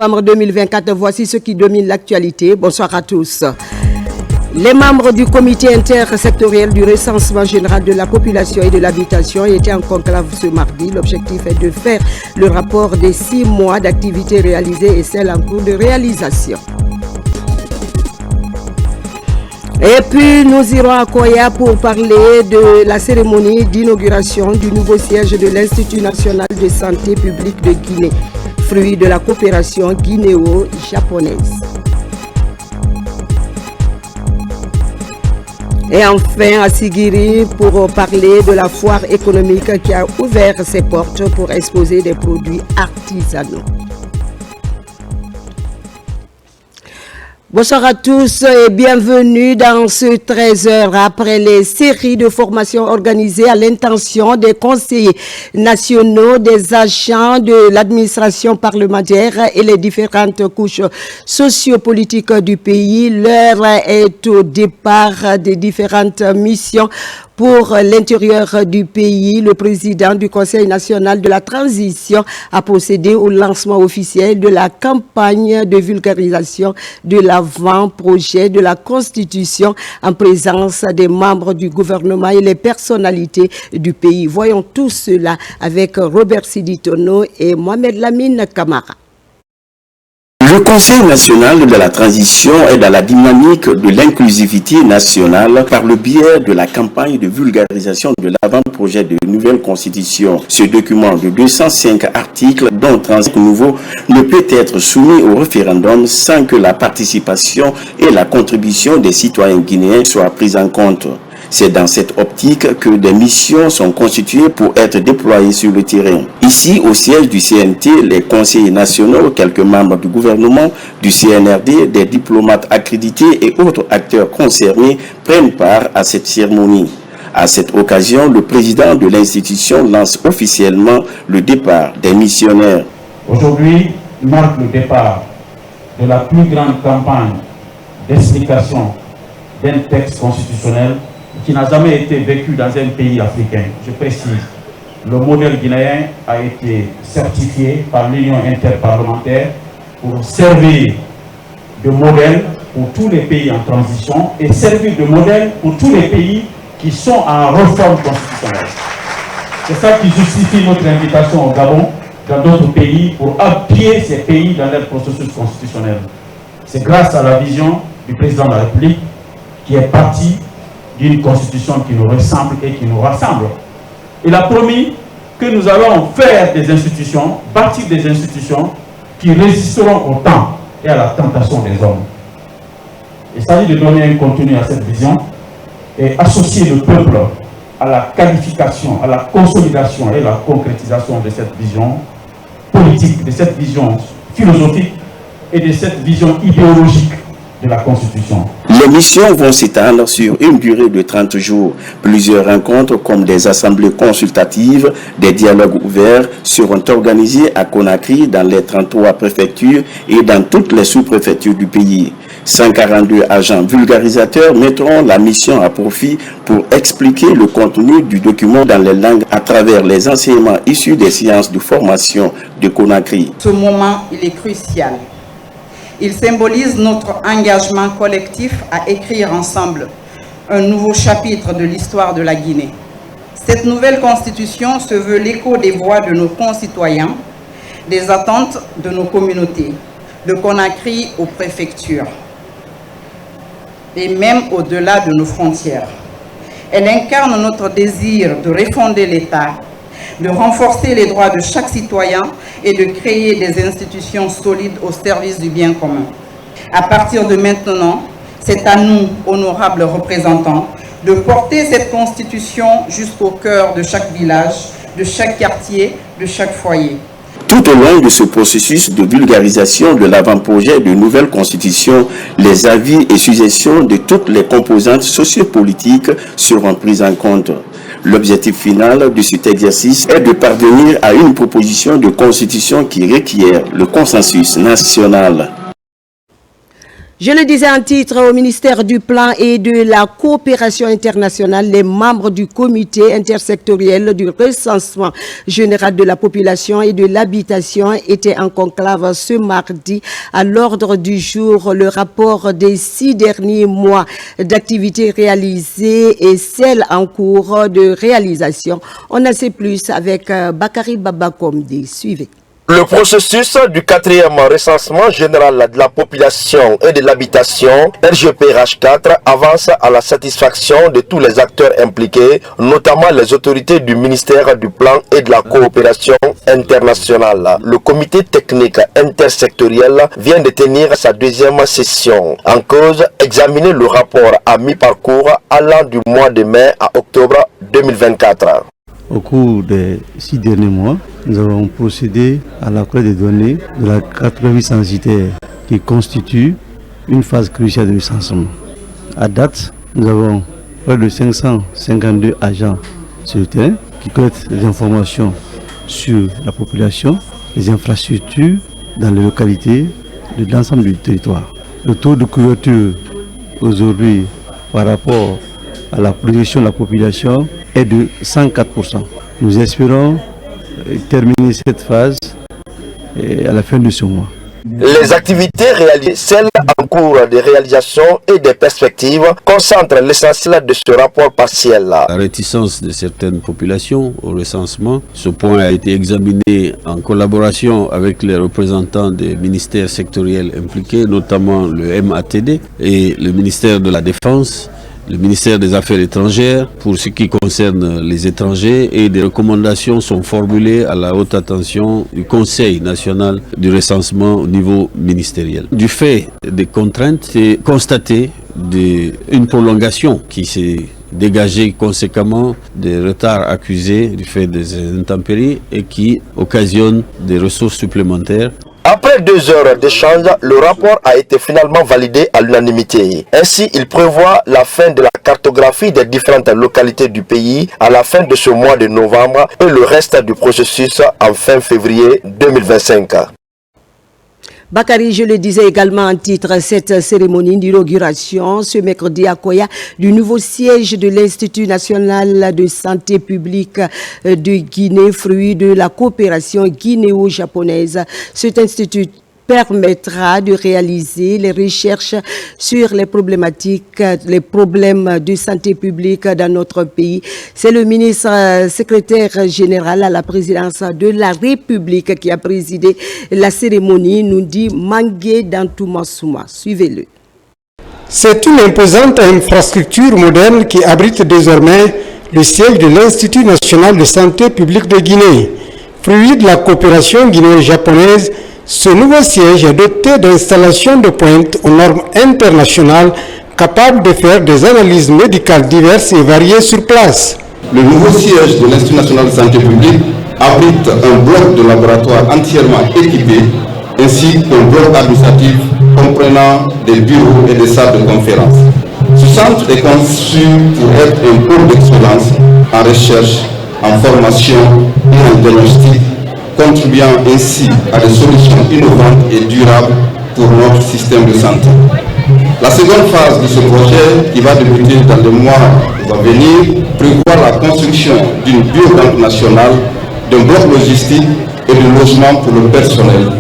Novembre 2024, voici ce qui domine l'actualité. Bonsoir à tous. Les membres du comité intersectoriel du recensement général de la population et de l'habitation étaient en conclave ce mardi. L'objectif est de faire le rapport des 6 mois d'activités réalisées et celles en cours de réalisation. Et puis nous irons à Koya pour parler de la cérémonie d'inauguration du nouveau siège de l'Institut national de santé publique de Guinée, fruit de la coopération guinéo-japonaise. Et enfin à Sigiri pour parler de la foire économique qui a ouvert ses portes pour exposer des produits artisanaux. Bonsoir à tous et bienvenue dans ce 13h après les séries de formations organisées à l'intention des conseillers nationaux, des agents de l'administration parlementaire et les différentes couches sociopolitiques du pays. L'heure est au départ des différentes missions pour l'intérieur du pays. Le président du Conseil national de la transition a procédé au lancement officiel de la campagne de vulgarisation de l'avant-projet de la Constitution en présence des membres du gouvernement et les personnalités du pays. Voyons tout cela avec Robert Siditono et Mohamed Lamine Kamara. Le Conseil national de la transition est dans la dynamique de l'inclusivité nationale par le biais de la campagne de vulgarisation de l'avant-projet de nouvelle constitution. Ce document de 205 articles, dont 35 nouveaux, ne peut être soumis au référendum sans que la participation et la contribution des citoyens guinéens soient prises en compte. C'est dans cette optique que des missions sont constituées pour être déployées sur le terrain. Ici, au siège du CNT, les conseillers nationaux, quelques membres du gouvernement, du CNRD, des diplomates accrédités et autres acteurs concernés prennent part à cette cérémonie. À cette occasion, le président de l'institution lance officiellement le départ des missionnaires. Aujourd'hui marque le départ de la plus grande campagne d'explication d'un texte constitutionnel qui n'a jamais été vécu dans un pays africain. Je précise, le modèle guinéen a été certifié par l'Union interparlementaire pour servir de modèle pour tous les pays en transition et servir de modèle pour tous les pays qui sont en réforme constitutionnelle. C'est ça qui justifie notre invitation au Gabon, dans d'autres pays, pour appuyer ces pays dans leur processus constitutionnel. C'est grâce à la vision du président de la République qui est parti d'une constitution qui nous ressemble et qui nous rassemble. Il a promis que nous allons faire des institutions, bâtir des institutions qui résisteront au temps et à la tentation des hommes. Il s'agit de donner un contenu à cette vision et associer le peuple à la qualification, à la consolidation et à la concrétisation de cette vision politique, de cette vision philosophique et de cette vision idéologique de la Constitution. Les missions vont s'étendre sur une durée de 30 jours. Plusieurs rencontres comme des assemblées consultatives, des dialogues ouverts seront organisés à Conakry dans les 33 préfectures et dans toutes les sous-préfectures du pays. 142 agents vulgarisateurs mettront la mission à profit pour expliquer le contenu du document dans les langues à travers les enseignements issus des sciences de formation de Conakry. Ce moment, il est crucial. Il symbolise notre engagement collectif à écrire ensemble un nouveau chapitre de l'histoire de la Guinée. Cette nouvelle constitution se veut l'écho des voix de nos concitoyens, des attentes de nos communautés, de Conakry aux préfectures et même au-delà de nos frontières. Elle incarne notre désir de refonder l'État, de renforcer les droits de chaque citoyen et de créer des institutions solides au service du bien commun. À partir de maintenant, c'est à nous, honorables représentants, de porter cette constitution jusqu'au cœur de chaque village, de chaque quartier, de chaque foyer. Tout au long de ce processus de vulgarisation de l'avant-projet de nouvelle constitution, les avis et suggestions de toutes les composantes sociopolitiques seront prises en compte. L'objectif final de cet exercice est de parvenir à une proposition de constitution qui requiert le consensus national. Je le disais en titre, au ministère du Plan et de la Coopération internationale, les membres du comité intersectoriel du recensement général de la population et de l'habitation étaient en conclave ce mardi. À l'ordre du jour, le rapport des 6 derniers mois d'activités réalisées et celles en cours de réalisation. On en sait plus avec Bakary Babakomdi. Suivez. Le processus du 4e recensement général de la population et de l'habitation, RGPH4, avance à la satisfaction de tous les acteurs impliqués, notamment les autorités du ministère du Plan et de la Coopération internationale. Le comité technique intersectoriel vient de tenir sa 2e session. En cause, examiner le rapport à mi-parcours allant du mois de mai à octobre 2024. Au cours des 6 derniers mois, nous avons procédé à la collecte des données de la catégorie censitaire qui constitue une phase cruciale de recensement. À date, nous avons près de 552 agents sur le terrain qui collectent des informations sur la population, les infrastructures dans les localités de l'ensemble du territoire. Le taux de couverture aujourd'hui par rapport à la projection de la population est de 104%. Nous espérons terminer cette phase à la fin de ce mois. Les activités réalisées, celles en cours de réalisation et des perspectives concentrent l'essentiel de ce rapport partiel. La réticence de certaines populations au recensement, ce point a été examiné en collaboration avec les représentants des ministères sectoriels impliqués, notamment le MATD et le ministère de la Défense, le ministère des Affaires étrangères pour ce qui concerne les étrangers, et des recommandations sont formulées à la haute attention du Conseil national du recensement au niveau ministériel. Du fait des contraintes, c'est constaté une prolongation qui s'est dégagée conséquemment des retards accusés du fait des intempéries et qui occasionne des ressources supplémentaires. Après 2 heures d'échange, le rapport a été finalement validé à l'unanimité. Ainsi, il prévoit la fin de la cartographie des différentes localités du pays à la fin de ce mois de novembre et le reste du processus en fin février 2025. Bakary, je le disais également en titre, cette cérémonie d'inauguration ce mercredi à Koya du nouveau siège de l'Institut national de santé publique de Guinée, fruit de la coopération guinéo-japonaise. Cet institut permettra de réaliser les recherches sur les problématiques, les problèmes de santé publique dans notre pays. C'est le ministre secrétaire général à la présidence de la République qui a présidé la cérémonie, nous dit Mangué Dantoumassouma. Suivez-le. C'est une imposante infrastructure moderne qui abrite désormais le siège de l'Institut national de santé publique de Guinée. Fruit de la coopération guinéo-japonaise, ce nouveau siège est doté d'installations de pointe aux normes internationales capables de faire des analyses médicales diverses et variées sur place. Le nouveau siège de l'Institut national de santé publique abrite un bloc de laboratoire entièrement équipé ainsi qu'un bloc administratif comprenant des bureaux et des salles de conférence. Ce centre est conçu pour être un pôle d'excellence en recherche, en formation et en diagnostic, contribuant ainsi à des solutions innovantes et durables pour notre système de santé. La seconde phase de ce projet, qui va débuter dans les mois à venir, prévoit la construction d'une biobanque nationale, d'un bloc logistique et de logements pour le personnel.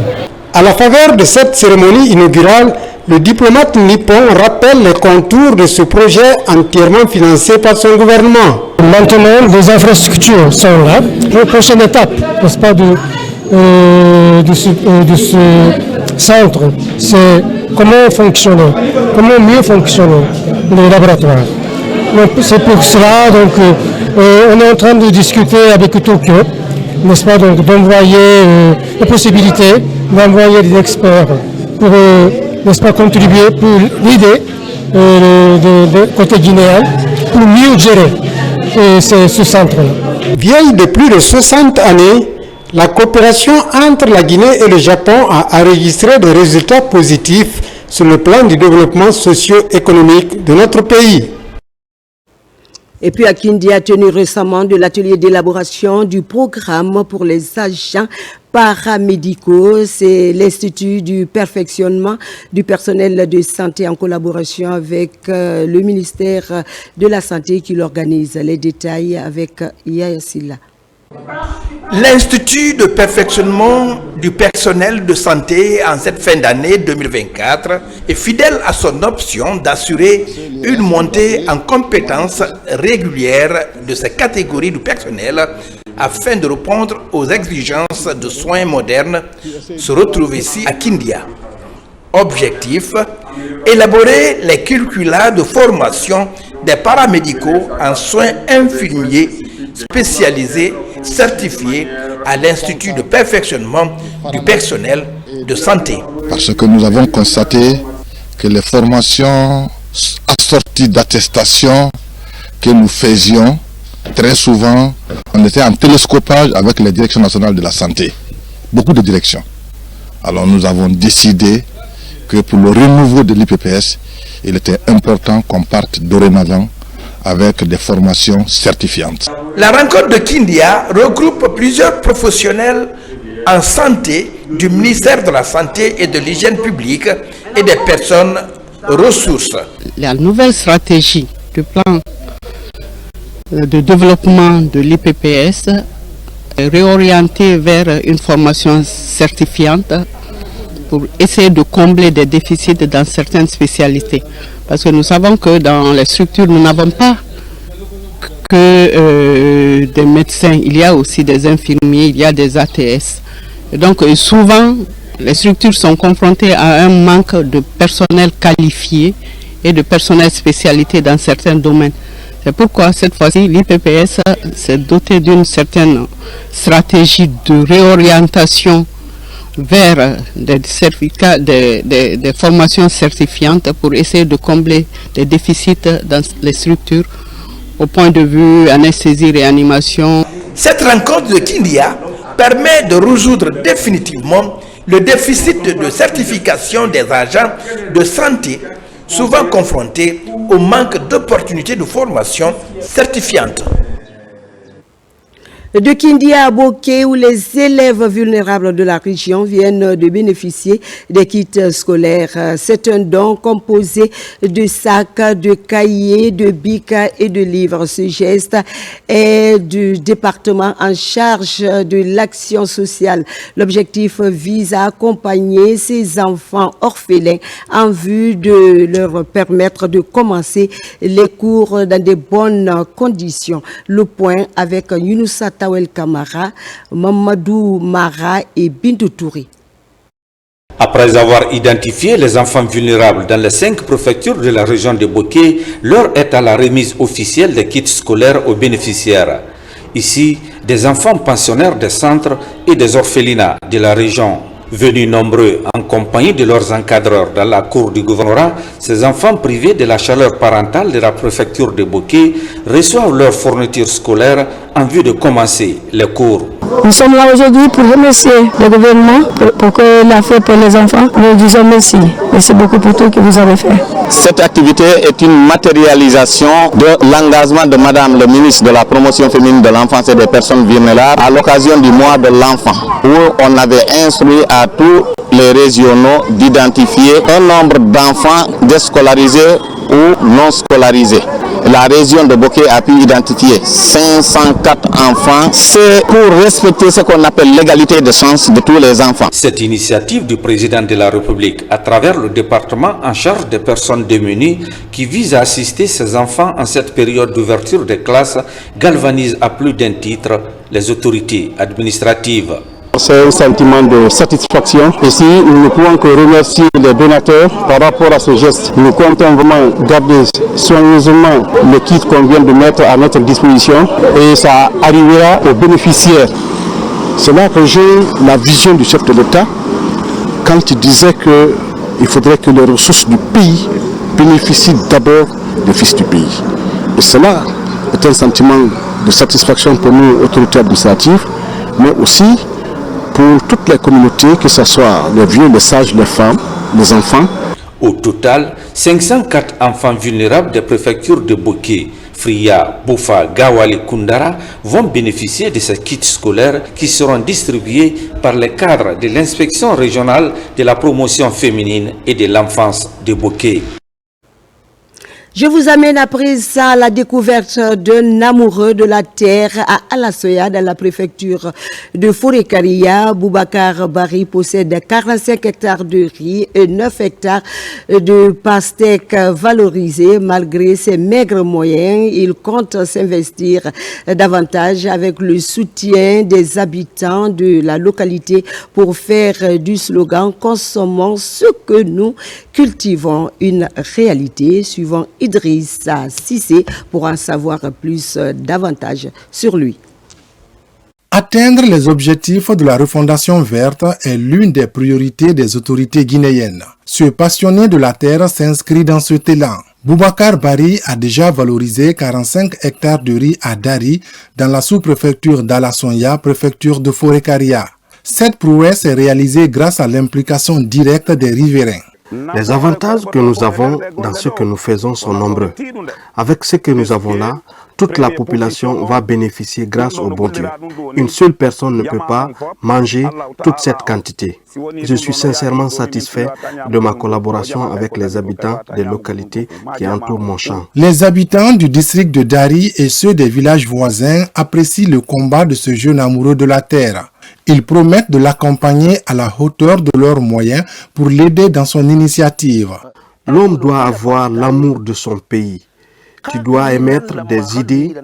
À la faveur de cette cérémonie inaugurale, le diplomate nippon rappelle les contours de ce projet entièrement financé par son gouvernement. Maintenant, les infrastructures sont là. La prochaine étape, n'est-ce pas, de ce centre, c'est comment fonctionner, comment mieux fonctionner les laboratoires. C'est pour cela donc on est en train de discuter avec Tokyo, n'est-ce pas, donc d'envoyer la possibilité d'envoyer des experts pour n'est-ce pas, contribuer pour l'idée de côté guinéen pour mieux gérer ce centre-là. Vieille de plus de 60 années, la coopération entre la Guinée et le Japon a enregistré des résultats positifs sur le plan du développement socio-économique de notre pays. Et puis, Akindi a tenu récemment de l'atelier d'élaboration du programme pour les agents paramédicaux. C'est l'Institut du perfectionnement du personnel de santé en collaboration avec le ministère de la Santé qui l'organise. Les détails avec Yaya Silla. L'Institut de perfectionnement du personnel de santé en cette fin d'année 2024 est fidèle à son option d'assurer une montée en compétences régulière de ces catégories du personnel afin de répondre aux exigences de soins modernes se retrouve ici à Kindia. Objectif, élaborer les curricula de formation des paramédicaux en soins infirmiers spécialisés certifiés à l'Institut de perfectionnement du personnel de santé. Parce que nous avons constaté que les formations assorties d'attestations que nous faisions, très souvent, on était en télescopage avec les directions nationales de la santé. Beaucoup de directions. Alors nous avons décidé que pour le renouveau de l'IPPS, il était important qu'on parte dorénavant avec des formations certifiantes. La rencontre de Kindia regroupe plusieurs professionnels en santé du ministère de la Santé et de l'Hygiène publique et des personnes ressources. La nouvelle stratégie du plan de développement de l'IPPS est réorientée vers une formation certifiante pour essayer de combler des déficits dans certaines spécialités. Parce que nous savons que dans les structures, nous n'avons pas que des médecins, il y a aussi des infirmiers, il y a des ATS. Et donc souvent, les structures sont confrontées à un manque de personnel qualifié et de personnel spécialité dans certains domaines. C'est pourquoi cette fois-ci, l'IPPS s'est doté d'une certaine stratégie de réorientation vers des certificats, des formations certifiantes pour essayer de combler les déficits dans les structures au point de vue anesthésie, réanimation. Cette rencontre de Kindia permet de résoudre définitivement le déficit de certification des agents de santé, souvent confrontés au manque d'opportunités de formation certifiante. De Kindia à Boké, où les élèves vulnérables de la région viennent de bénéficier des kits scolaires. C'est un don composé de sacs, de cahiers, de bics et de livres. Ce geste est du département en charge de l'action sociale. L'objectif vise à accompagner ces enfants orphelins en vue de leur permettre de commencer les cours dans de bonnes conditions. Le point avec Younoussa Tawel Kamara, Mamadou Mara et Bintou Touré. Après avoir identifié les enfants vulnérables dans les 5 préfectures de la région de Boké, l'heure est à la remise officielle des kits scolaires aux bénéficiaires. Ici, des enfants pensionnaires des centres et des orphelinats de la région. Venus nombreux en compagnie de leurs encadreurs dans la cour du gouvernorat, ces enfants privés de la chaleur parentale de la préfecture de Boké reçoivent leur fourniture scolaire en vue de commencer les cours. Nous sommes là aujourd'hui pour remercier le gouvernement pour ce qu'il a fait pour les enfants. Nous disons merci. Merci beaucoup pour tout ce que vous avez fait. Cette activité est une matérialisation de l'engagement de Madame le ministre de la promotion féminine de l'enfance et des personnes vulnérables à l'occasion du mois de l'enfant, où on avait instruit à tous les régionaux d'identifier un nombre d'enfants déscolarisés ou non scolarisés. La région de Boké a pu identifier 504 enfants. C'est pour respecter ce qu'on appelle l'égalité de chance de tous les enfants. Cette initiative du président de la République à travers le département en charge des personnes démunies qui vise à assister ces enfants en cette période d'ouverture des classes galvanise à plus d'un titre les autorités administratives. C'est un sentiment de satisfaction. Ici, nous ne pouvons que remercier les donateurs par rapport à ce geste. Nous comptons vraiment garder soigneusement le kit qu'on vient de mettre à notre disposition et ça arrivera aux bénéficiaires. C'est là que j'ai la vision du chef de l'État quand il disait qu'il faudrait que les ressources du pays bénéficient d'abord des fils du pays. Et cela est un sentiment de satisfaction pour nous, autorités administratives, mais aussi pour toutes les communautés, que ce soit les vieux, les sages, les femmes, les enfants. Au total, 504 enfants vulnérables des préfectures de Boké Fria, Boufa, Gawali, Kundara vont bénéficier de ces kits scolaires qui seront distribués par les cadres de l'inspection régionale de la promotion féminine et de l'enfance de Bokeh. Je vous amène après ça à la découverte d'un amoureux de la terre à Alasoya, dans la préfecture de Forêt-Karia. Boubacar Bari possède 45 hectares de riz et 9 hectares de pastèques valorisés. Malgré ses maigres moyens, il compte s'investir davantage avec le soutien des habitants de la localité pour faire du slogan « Consommons ce que nous cultivons » une réalité, suivant Idrissa Cissé pour en savoir plus davantage sur lui. Atteindre les objectifs de la refondation verte est l'une des priorités des autorités guinéennes. Ce passionné de la terre s'inscrit dans cet élan. Boubacar Bari a déjà valorisé 45 hectares de riz à Dari, dans la sous-préfecture d'Alasoya, préfecture de Forêt-Karia. Cette prouesse est réalisée grâce à l'implication directe des riverains. Les avantages que nous avons dans ce que nous faisons sont nombreux. Avec ce que nous avons là, toute la population va bénéficier grâce au bon Dieu. Une seule personne ne peut pas manger toute cette quantité. Je suis sincèrement satisfait de ma collaboration avec les habitants des localités qui entourent mon champ. Les habitants du district de Dari et ceux des villages voisins apprécient le combat de ce jeune amoureux de la terre. Ils promettent de l'accompagner à la hauteur de leurs moyens pour l'aider dans son initiative. L'homme doit avoir l'amour de son pays. Tu dois émettre des idées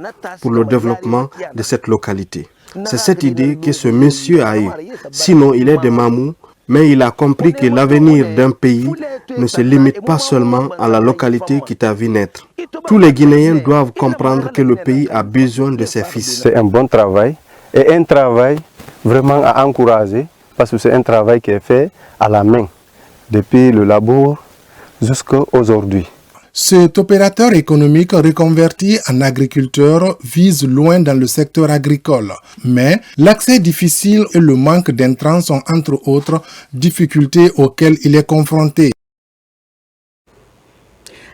pour le développement de cette localité. C'est cette idée que ce monsieur a eue. Sinon, il est de Mamou, mais il a compris que l'avenir d'un pays ne se limite pas seulement à la localité qui t'a vu naître. Tous les Guinéens doivent comprendre que le pays a besoin de ses fils. C'est un bon travail et un travail vraiment à encourager parce que c'est un travail qui est fait à la main depuis le labour jusqu'à aujourd'hui. Cet opérateur économique reconverti en agriculteur vise loin dans le secteur agricole. Mais l'accès difficile et le manque d'intrants sont entre autres difficultés auxquelles il est confronté.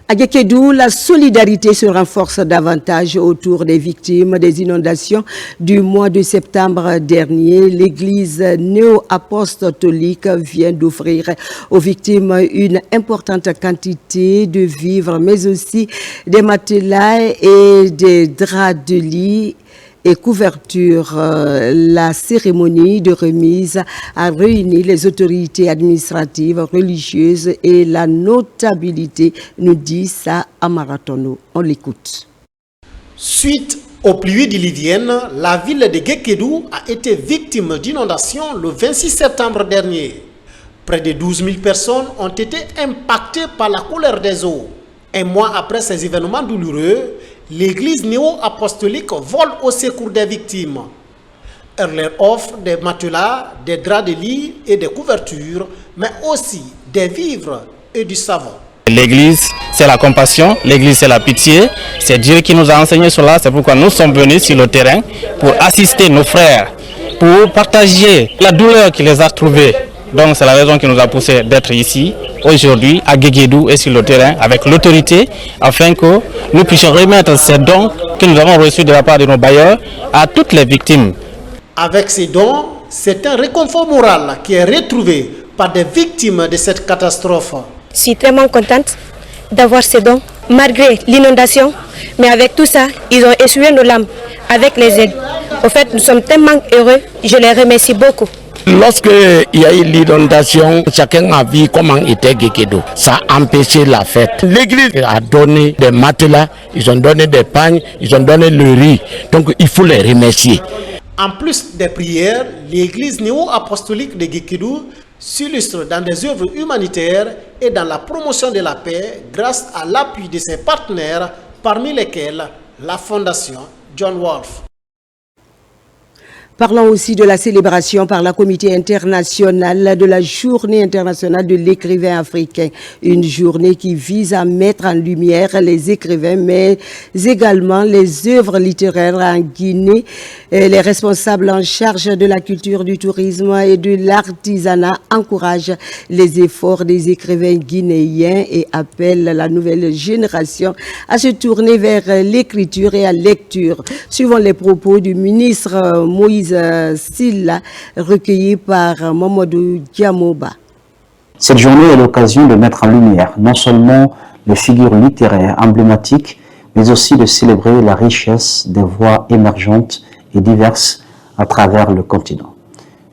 À Gekedou, la solidarité se renforce davantage autour des victimes des inondations du mois de septembre dernier. L'église néo-apostolique vient d'offrir aux victimes une importante quantité de vivres, mais aussi des matelas et des draps de lit et couverture. La cérémonie de remise a réuni les autorités administratives, religieuses et la notabilité, nous dit ça à Maratono. On l'écoute. Suite aux pluies diluviennes, la ville de Gekedou a été victime d'inondations le 26 septembre dernier. Près de 12 000 personnes ont été impactées par la colère des eaux. Un mois après ces événements douloureux, l'église néo-apostolique vole au secours des victimes. Elle leur offre des matelas, des draps de lit et des couvertures, mais aussi des vivres et du savon. L'église, c'est la compassion, l'église, c'est la pitié. C'est Dieu qui nous a enseigné cela. C'est pourquoi nous sommes venus sur le terrain pour assister nos frères, pour partager la douleur qui les a trouvés. Donc c'est la raison qui nous a poussé d'être ici aujourd'hui à Gekedou et sur le terrain avec l'autorité afin que nous puissions remettre ces dons que nous avons reçus de la part de nos bailleurs à toutes les victimes. Avec ces dons, c'est un réconfort moral qui est retrouvé par des victimes de cette catastrophe. Je suis tellement contente d'avoir ces dons malgré l'inondation, mais avec tout ça, ils ont essuyé nos larmes avec les aides. En fait, nous sommes tellement heureux, je les remercie beaucoup. Lorsqu'il y a eu l'inondation, chacun a vu comment était Gekedou. Ça a empêché la fête. L'église a donné des matelas, ils ont donné des pagnes, ils ont donné le riz. Donc il faut les remercier. En plus des prières, l'église néo-apostolique de Gekedou s'illustre dans des œuvres humanitaires et dans la promotion de la paix grâce à l'appui de ses partenaires, parmi lesquels la fondation John Wolf. Parlons aussi de la célébration par la Comité international de la Journée internationale de l'écrivain africain. Une journée qui vise à mettre en lumière les écrivains, mais également les œuvres littéraires en Guinée. Les responsables en charge de la culture, du tourisme et de l'artisanat encouragent les efforts des écrivains guinéens et appellent la nouvelle génération à se tourner vers l'écriture et la lecture. Suivant les propos du ministre Moïse Silla, recueilli par Mamadou Diamoba. Cette journée est l'occasion de mettre en lumière non seulement les figures littéraires emblématiques, mais aussi de célébrer la richesse des voix émergentes et diverses à travers le continent.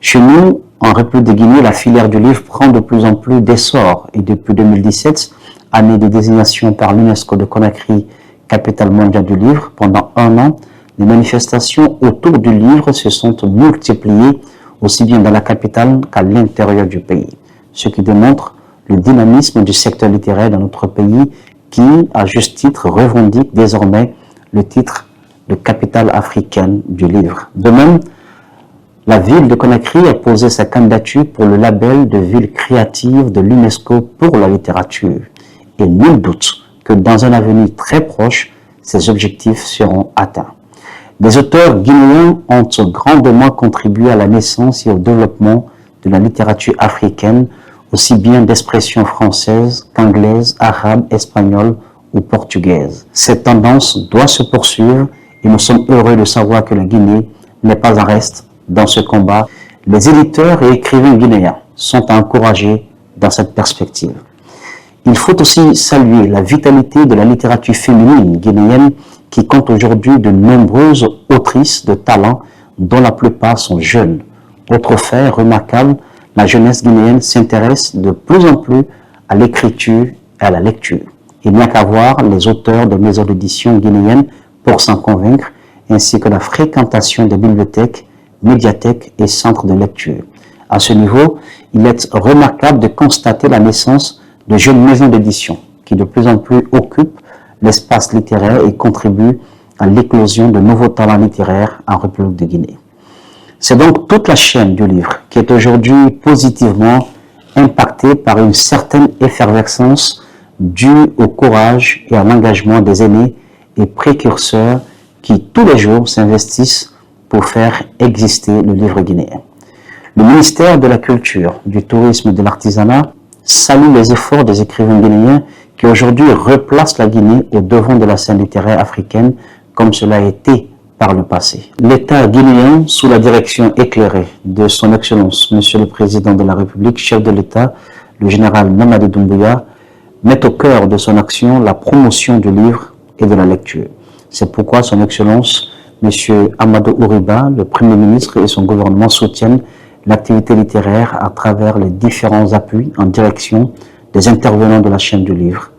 Chez nous, en République de Guinée, la filière du livre prend de plus en plus d'essor et depuis 2017, année de désignation par l'UNESCO de Conakry, capitale mondiale du livre, pendant un an, les manifestations autour du livre se sont multipliées aussi bien dans la capitale qu'à l'intérieur du pays, ce qui démontre le dynamisme du secteur littéraire dans notre pays qui, à juste titre, revendique désormais le titre de capitale africaine du livre. De même, la ville de Conakry a posé sa candidature pour le label de ville créative de l'UNESCO pour la littérature. Et nul doute que dans un avenir très proche, ces objectifs seront atteints. Des auteurs guinéens ont grandement contribué à la naissance et au développement de la littérature africaine, aussi bien d'expression française qu'anglaise, arabe, espagnole ou portugaise. Cette tendance doit se poursuivre et nous sommes heureux de savoir que la Guinée n'est pas en reste dans ce combat. Les éditeurs et écrivains guinéens sont encouragés dans cette perspective. Il faut aussi saluer la vitalité de la littérature féminine guinéenne qui compte aujourd'hui de nombreuses autrices de talent dont la plupart sont jeunes. Autre fait remarquable, la jeunesse guinéenne s'intéresse de plus en plus à l'écriture et à la lecture. Il n'y a qu'à voir les auteurs des maisons d'édition guinéennes pour s'en convaincre, ainsi que la fréquentation des bibliothèques, médiathèques et centres de lecture. À ce niveau, il est remarquable de constater la naissance de jeunes maisons d'édition qui de plus en plus occupent l'espace littéraire et contribuent à l'éclosion de nouveaux talents littéraires en République de Guinée. C'est donc toute la chaîne du livre qui est aujourd'hui positivement impactée par une certaine effervescence due au courage et à l'engagement des aînés et précurseurs qui tous les jours s'investissent pour faire exister le livre guinéen. Le ministère de la Culture, du Tourisme et de l'Artisanat salue les efforts des écrivains guinéens qui aujourd'hui replacent la Guinée au devant de la scène littéraire africaine comme cela a été par le passé. L'État guinéen, sous la direction éclairée de son Excellence, Monsieur le Président de la République, chef de l'État, le général Mamadi Doumbouya, met au cœur de son action la promotion du livre et de la lecture. C'est pourquoi son Excellence, Monsieur Amadou Ouriba, le Premier ministre et son gouvernement soutiennent l'activité littéraire à travers les différents appuis en direction des intervenants de la chaîne du livre.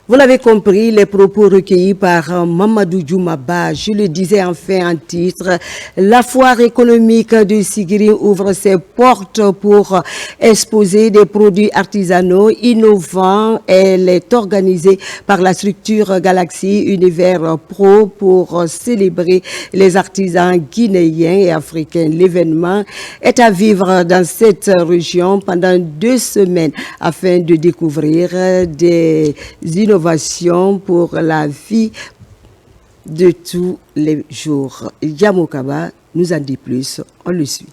Vous l'avez compris, les propos recueillis par Mamadou Djoumaba. Je le disais enfin en titre, la foire économique de Sigiri ouvre ses portes pour exposer des produits artisanaux innovants. Elle est organisée par la structure Galaxy Univers Pro pour célébrer les artisans guinéens et africains. L'événement est à vivre dans cette région pendant 2 semaines afin de découvrir des innovations pour la vie de tous les jours. Yamokaba nous en dit plus, on le suit.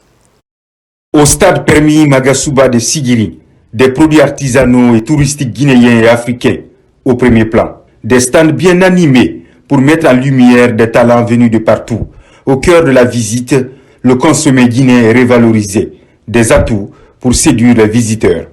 Au stade permis Magasuba de Sigiri, des produits artisanaux et touristiques guinéens et africains au premier plan. Des stands bien animés pour mettre en lumière des talents venus de partout. Au cœur de la visite, le consommé guinéen est révalorisé. Des atouts pour séduire les visiteurs.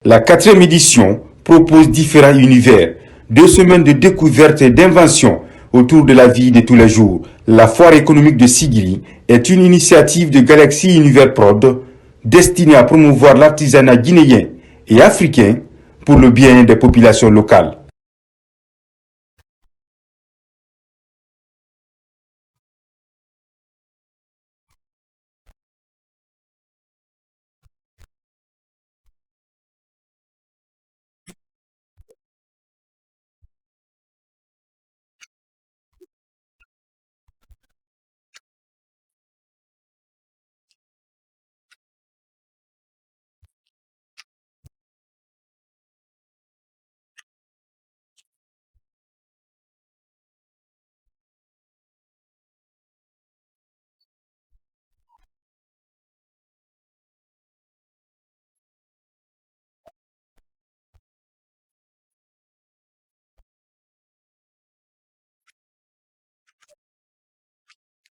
La 4e édition propose différents univers, 2 semaines de découvertes et d'inventions autour de la vie de tous les jours. La foire économique de Sigiri est une initiative de Galaxy Univers Prod destinée à promouvoir l'artisanat guinéen et africain pour le bien des populations locales.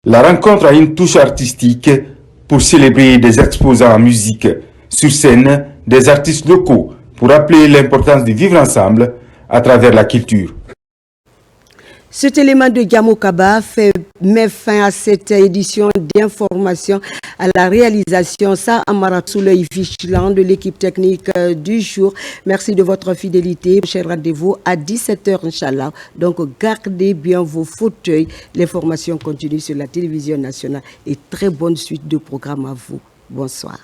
La rencontre a une touche artistique pour célébrer des exposants en musique. Sur scène, des artistes locaux pour rappeler l'importance de vivre ensemble à travers la culture. Cet élément de Gamokaba met fin à cette édition d'information à la réalisation. Ça, Amara Souley vigilant de l'équipe technique du jour. Merci de votre fidélité. Cher rendez-vous à 17h, Inch'Allah. Donc, gardez bien vos fauteuils. L'information continue sur la télévision nationale et très bonne suite de programme à vous. Bonsoir.